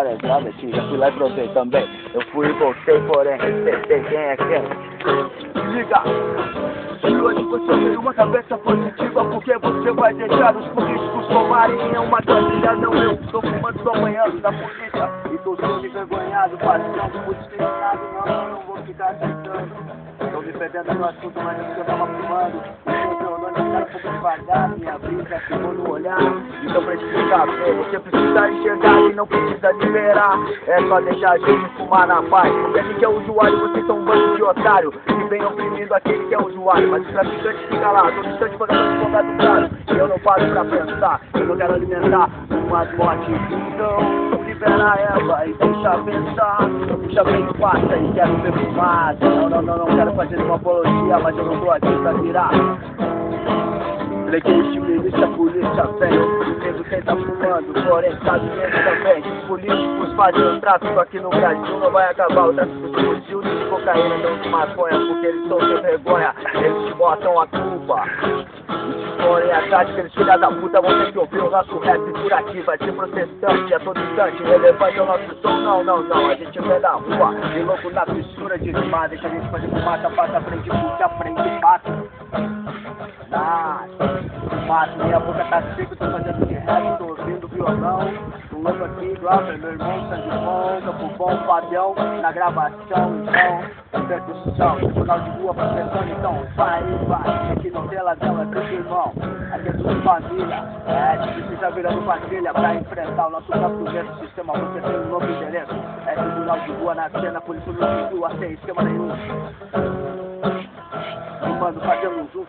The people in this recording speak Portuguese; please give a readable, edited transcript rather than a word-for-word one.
histórias graves, já fui lá e provei também. Eu fui e voltei, porém respeitei quem é quem. Liga! E hoje você tem uma cabeça positiva, porque você vai deixar os políticos tomarem uma torcida. Não, eu estou fumando só amanhã da polícia e tô sendo envergonhado, passando por discriminado. Não, não vou ficar aceitando. Estou me perdendo no assunto, mas eu estava fumando. O meu nome está um pouco devagar, minha brisa ficou no olhar. Então pra explicar bem, você precisa enxergar e não precisa liberar. É só deixar a gente fumar na paz. Porque a gente é usuário, vocês são um bando de otário que vem oprimindo aquele que é usuário. Mas o traficante fica lá, todo instante pagando advogado caro. E eu não paro pra pensar, eu não quero alimentar uma morte. Então libera ela e deixa pensar. Puxa bem, passa e quero ver fumaça. Não quero fazer uma apologia, mas eu não tô aqui pra virar. Legueste, milícia, polícia, velho. Nego quem tá fumando, porém sabe mesmo também. Políticos fazem o tráfico aqui no Brasil, não vai acabar. O tráfico de fuzil, de cocaína, não de maconha, porque eles estão sem vergonha. Eles te botam a culpa. Porém a tática, eles filha da puta vão ter que ouvir o nosso rap por aqui. Vai ser protestante a todo instante, relevante ao nosso som. Não, a gente vem da rua e louco na fissura de rimar. Deixa a gente fazer fumaça, passa, aprende, puxa, aprende, passa. Mato, minha boca tá seca, tô fazendo de rap, tô ouvindo violão. O louco aqui, Glauber, meu irmão, sangue bom, campo bom, Fabião, na gravação, então, percussão, tribunal de rua, proteção, então, vai, aqui não tem ladrão, é tudo irmão, aqui é tudo família, precisa virando quadrilha pra enfrentar o nosso próprio mesmo sistema, você tem um novo endereço, é tribunal de rua na cena, por isso não se rua, sem esquema nenhum. Mano, fazendo um zum.